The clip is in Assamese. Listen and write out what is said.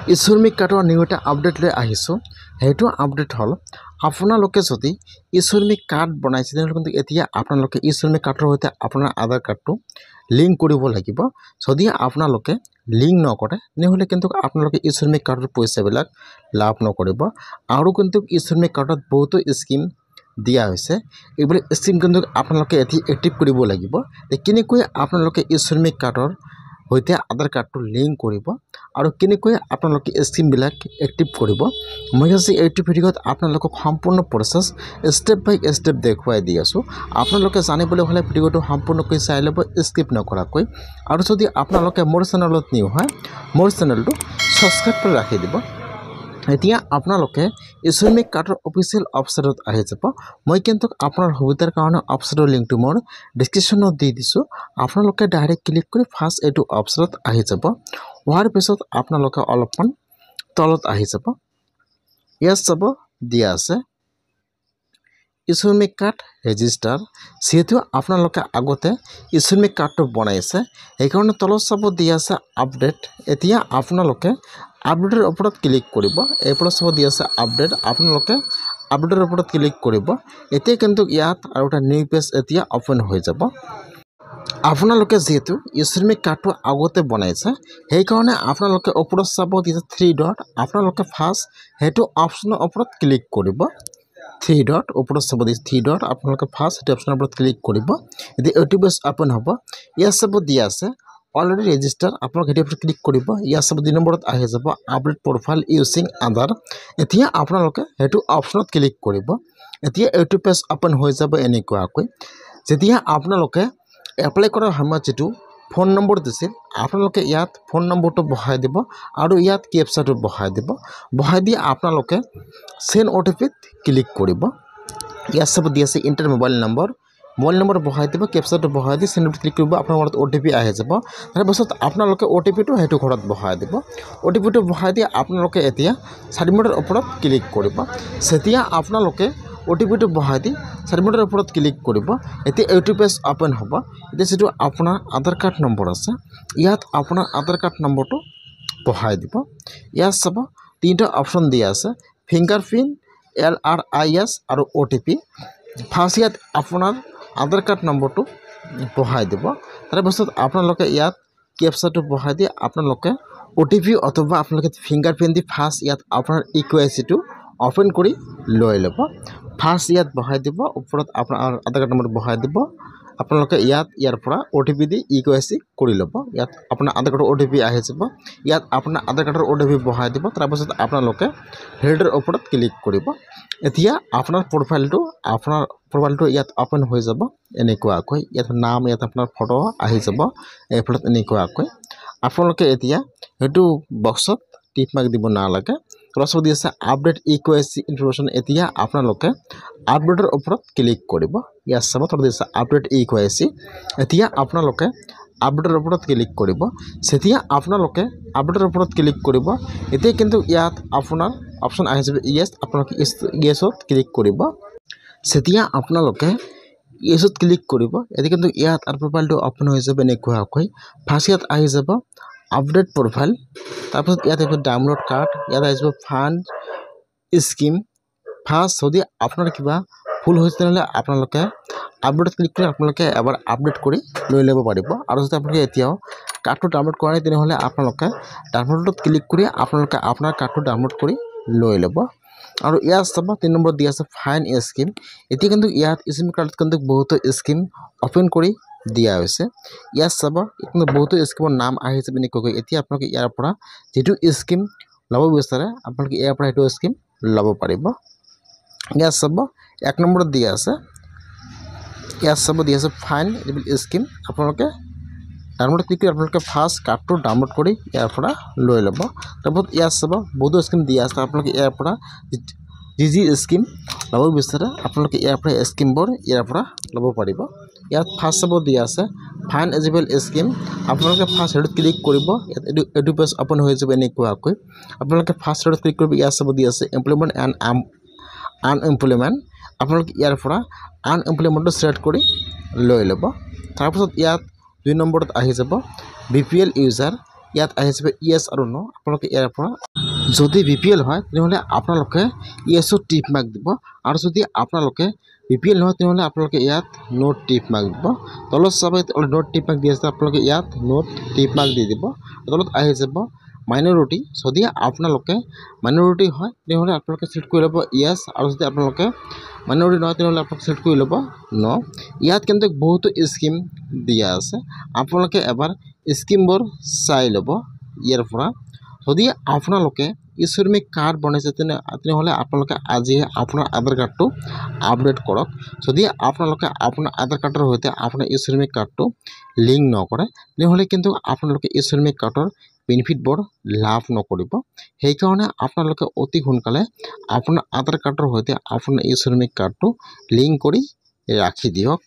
শ্ৰমিক কাৰ্ডৰ নিউ এটা আপডেট লৈ আহিছোঁ। সেইটো আপডেট হ'ল আপোনালোকে যদি শ্ৰমিক কাৰ্ড বনাইছে তেনেহ'লে কিন্তু এতিয়া আপোনালোকে শ্ৰমিক কাৰ্ডৰ সৈতে আপোনাৰ আধাৰ কাৰ্ডটো লিংক কৰিব লাগিব। যদি আপোনালোকে লিংক নকৰে তেনেহ'লে কিন্তু আপোনালোকে শ্ৰমিক কাৰ্ডৰ পইচাবিলাক লাভ নকৰিব। আৰু কিন্তু শ্ৰমিক কাৰ্ডত বহুতো স্কিম দিয়া হৈছে। এইবিলাক স্কিম কিন্তু আপোনালোকে এতিয়া এক্টিভ কৰিব লাগিব। কেনেকৈ আপোনালোকে শ্ৰমিক কাৰ্ডৰ সৈতে আধাৰ কাৰ্ডটো লিংক কৰিব আৰু কেনেকৈ আপোনালোকে স্কিমবিলাক এক্টিভ কৰিব, মই আজি এইটো ভিডিঅ'ত আপোনালোকক সম্পূৰ্ণ প্ৰচেছ ষ্টেপ বাই ষ্টেপ দেখুৱাই দি আছোঁ। আপোনালোকে জানিবলৈ হ'লে ভিডিঅ'টো সম্পূৰ্ণকৈ চাই ল'ব স্কিপ নকৰাকৈ। আৰু যদি আপোনালোকে মোৰ চেনেলত নিউ হয় মোৰ চেনেলটো ছাবস্ক্ৰাইব কৰি ৰাখি দিব। এতিয়া আপোনালোকে শ্ৰমিক কাৰ্ডৰ অফিচিয়েল ৱেবছাইটত আহি যাব। মই কিন্তু আপোনাৰ সুবিধাৰ কাৰণে ৱেবছাইটৰ লিংকটো মোৰ ডিছক্ৰিপশ্যনত দি দিছোঁ। আপোনালোকে ডাইৰেক্ট ক্লিক কৰি ফাৰ্ষ্ট এইটো ৱেবছাইটত আহি যাব। হোৱাৰ পিছত আপোনালোকে অলপমান তলত আহি যাব। ইয়াত চাব দিয়া আছে শ্ৰমিক কাৰ্ড ৰেজিষ্টাৰ। যিহেতু আপোনালোকে আগতে শ্ৰমিক কাৰ্ডটো বনাইছে সেইকাৰণে তলত চাব দিয়া আছে আপডেট। এতিয়া আপোনালোকে আপডেটৰ ওপৰত ক্লিক কৰিব। এইফালে চাব দিয়া আছে আপডেট, আপোনালোকে আপডেটৰ ওপৰত ক্লিক কৰিব। এতিয়া কিন্তু ইয়াত আৰু এটা নিউ পেজ এতিয়া অপেন হৈ যাব। আপোনালোকে যেহেতু শ্ৰমিক কাৰ্ডটো আগতে বনাইছে সেইকাৰণে আপোনালোকে ওপৰত চাব দিছে 3 ডট। আপোনালোকে ফাৰ্ষ্ট সেইটো অপশ্যনৰ ওপৰত ক্লিক কৰিব। 3 ডট ওপৰত চাব দিছে 3 ডট, আপোনালোকে ফাৰ্ষ্ট সেইটো অপশ্যনৰ ওপৰত ক্লিক কৰিব। এতিয়া এইটো পেজ অপেন হ'ব। ইয়াত চাব দিয়া আছে অলৰেডি ৰেজিষ্টাৰ, আপোনালোকে সেইটো ওপৰত ক্লিক কৰিব। ইয়াত চাব 2 নম্বৰত আহি যাব আপডেট প্ৰফাইল ইউজিং আধাৰ। এতিয়া আপোনালোকে সেইটো অপশ্যনত ক্লিক কৰিব। এতিয়া এইটো পেজ অপেন হৈ যাব এনেকুৱাকৈ। যেতিয়া আপোনালোকে এপ্লাই কৰাৰ সময়ত যিটো ফোন নম্বৰ দিছিল আপোনালোকে ইয়াত ফোন নম্বৰটো বহাই দিব আৰু ইয়াত কেপচাটো বহাই দিব। বহাই দি আপোনালোকে চেণ্ড OTPত ক্লিক কৰিব। ইয়াত চাব দি আছে ইণ্টাৰ মোবাইল নম্বৰ বহাই দিব, কেপচাটো বহাই দি চেণ্ড ক্লিক কৰিব। আপোনাৰ ঘৰত OTP আহি যাব। তাৰপিছত আপোনালোকে OTPটো সেইটো ঘৰত বহাই দিব। OTPটো বহাই দি আপোনালোকে এতিয়া ছাবমিটৰ ওপৰত ক্লিক কৰিব। যেতিয়া আপোনালোকে OTPটো বহাই দি ছাবমিটৰ ওপৰত ক্লিক কৰিব এতিয়া এইটো পেজ অপেন হ'ব। এতিয়া যিটো আপোনাৰ আধাৰ কাৰ্ড নম্বৰ আছে ইয়াত আপোনাৰ আধাৰ কাৰ্ড নম্বৰটো বহাই দিব। ইয়াত চাব 3টা অপশ্যন দিয়া আছে ফিংগাৰপ্ৰিণ্ট, LRIS আৰু OTP। ফাৰ্ষ্ট ইয়াত আপোনাৰ আধাৰ কাৰ্ড নম্বৰটো বহাই দিব। তাৰপিছত আপোনালোকে ইয়াত কেপচাটো বহাই দি আপোনালোকে OTP অথবা আপোনালোকে ফিংগাৰপ্ৰিণ্ট দি ফাৰ্ষ্ট ইয়াত আপোনাৰ ইকুৱেচিটো অপেন কৰি লৈ ল'ব। ফাৰ্ষ্ট ইয়াত বহাই দিব, ওপৰত আপোনাৰ আধাৰ কাৰ্ড নম্বৰ বহাই দিব। আপোনালোকে ইয়াৰ পৰা OTP দি ইকুৱেচি কৰি ল'ব। ইয়াত আপোনাৰ আধাৰ কাৰ্ডৰ OTP আহি যাব। ইয়াত আপোনাৰ আধাৰ কাৰ্ডৰ OTP বহাই দিব। তাৰপিছত আপোনালোকে হেল্ডৰ ওপৰত ক্লিক কৰিব। এতিয়া আপোনাৰ প্ৰফাইলটো ইয়াত অপেন হৈ যাব এনেকুৱাকৈ। ইয়াত নাম, ইয়াত আপোনাৰ ফটো আহি যাব এইফালে এনেকুৱাকৈ। আপোনালোকে এতিয়া সেইটো বক্সত টিক মাৰ্ক দিব নালাগে। তলত দি আছে আপডেট ইকুৱেচি ইনফৰমেশ্যন। এতিয়া আপোনালোকে আপডেটৰ ওপৰত ক্লিক কৰিব। ইয়াত চাব তলত দিছে আপডেট ইকুৱেচি। এতিয়া আপোনালোকে আপডেটৰ ওপৰত ক্লিক কৰিব। যেতিয়া আপোনালোকে আপডেটৰ ওপৰত ক্লিক কৰিব এতিয়া কিন্তু ইয়াত আপোনাৰ অপশ্যন আহি যাব ইয়েছ, আপোনালোকে ইয়েছত ক্লিক কৰিব। যেতিয়া আপোনালোকে ইয়েছত ক্লিক কৰিব এতিয়া কিন্তু ইয়াত আৰু প্ৰফাইলটো অপেন হৈ যাব এনেকুৱাকৈ। ফাৰ্ষ্ট ইয়াত আহি যাব আপডেট প্ৰফাইল, তাৰপিছত ইয়াত আহিব ডাউনলোড কাৰ্ড, ইয়াত আহিব ফাণ্ড স্কিম। ফাৰ্ষ্ট যদি আপোনাৰ কিবা ভুল হৈছে তেনেহ'লে আপোনালোকে আপডেটত ক্লিক কৰি আপোনালোকে এবাৰ আপডেট কৰি লৈ ল'ব পাৰিব। আৰু যদি আপোনালোকে এতিয়াও কাৰ্ডটো ডাউনলোড কৰা নাই তেনেহ'লে আপোনালোকে ডাউনলোডত ক্লিক কৰি আপোনালোকে আপোনাৰ কাৰ্ডটো ডাউনলোড কৰি লৈ ল'ব। আৰু ইয়াত চাব 3 নম্বৰত দি আছে ফাইন স্কিম। এতিয়া কিন্তু ইয়াত শ্ৰমিক কাৰ্ডত কিন্তু বহুতো স্কিম অপেন কৰি দিয়া হৈছে। ইয়াত চাব কিন্তু বহুতো স্কিমৰ নাম আহি যাব এনেকুৱাকৈ। এতিয়া আপোনালোকে ইয়াৰ পৰা যিটো স্কিম ল'ব বিচাৰে আপোনালোকে ইয়াৰ পৰা সেইটো স্কিম ল'ব পাৰিব। ইয়াত চাব 1 নম্বৰত দিয়া আছে, ইয়াত চাব দিয়া আছে ফাইন এলিজিবল স্কিম। আপোনালোকে ডাউনলোড ক্লিক কৰি আপোনালোকে ফাৰ্ষ্ট কাৰ্ডটো ডাউনলোড কৰি ইয়াৰ পৰা লৈ ল'ব। তাৰপিছত ইয়াত চাব বহুতো স্কিম দিয়া আছে। আপোনালোকে ইয়াৰ পৰা যি স্কিম ল'ব বিচাৰে আপোনালোকে ইয়াৰ পৰা স্কিমবোৰ ইয়াৰ পৰা ল'ব পাৰিব। ইয়াত ফাৰ্ষ্ট চাব দিয়া আছে ফাইন এলিজিবল স্কিম। আপোনালোকে ফাৰ্ষ্ট হেডত ক্লিক কৰিব। ইয়াত এইটো পেজ অপেন হৈ যাব এনেকুৱাকৈ। আপোনালোকে ফাৰ্ষ্ট হেডত ক্লিক কৰিব। ইয়াত চাব দিয়া আছে এমপ্লয়মেণ্ট এণ্ড আনএমপ্লয়মেণ্ট। আপোনালোকে ইয়াৰ পৰা আনএমপ্লয়মেণ্টটো ছিলেক্ট কৰি লৈ ল'ব। তাৰপিছত ইয়াত 2 নম্বৰত আহি যাব BPL ইউজাৰ। ইয়াত আহিছে ইয়েছ আৰু ন আপোনালোকে ইয়াৰ পৰা যদি BPL হয় তেনেহ'লে আপোনালোকে ইয়েছত টিক মাৰ্ক দিব আৰু যদি আপোনালোকে BPL নহয় তেনেহ'লে আপোনালোকে ইয়াত নোট টিক মাৰ্ক দিব তলত চাব নোট টিক মাৰ্ক দি আছে আপোনালোকে ইয়াত নোট টিক মাৰ্ক দি দিব তলত আহি যাব মাইনৰিটি যদি আপোনালোকে মাইনৰিটি হয় তেনেহ'লে আপোনালোকে চিলেক্ট কৰি ল'ব ইয়েছ আৰু যদি আপোনালোকে মাইনৰিটি নহয় তেনেহ'লে আপোনালোকে চিলেক্ট কৰি ল'ব ন ইয়াত কিন্তু বহুতো স্কিম দিয়া আছে আপোনালোকে এবাৰ স্কিমবোৰ চাই ল'ব ইয়াৰ পৰা যদি আপোনালোকে ই-শ্ৰমিক কাৰ্ড বনাইছে তেনেহ'লে আপোনালোকে আজি আপোনাৰ আধাৰ কাৰ্ডটো আপডেট কৰক যদি আপোনালোকে আপোনাৰ আধাৰ কাৰ্ডৰ সৈতে আপোনাৰ ই-শ্ৰমিক কাৰ্ডটো লিংক নকৰে তেনেহ'লে কিন্তু আপোনালোকে ই-শ্ৰমিক কাৰ্ডৰ বেনিফিটবোৰ লাভ নকৰিব সেইকাৰণে আপোনালোকে অতি সোনকালে আপোনাৰ আধাৰ কাৰ্ডৰ সৈতে আপোনাৰ ই-শ্ৰমিক কাৰ্ডটো লিংক কৰি ৰাখি দিয়ক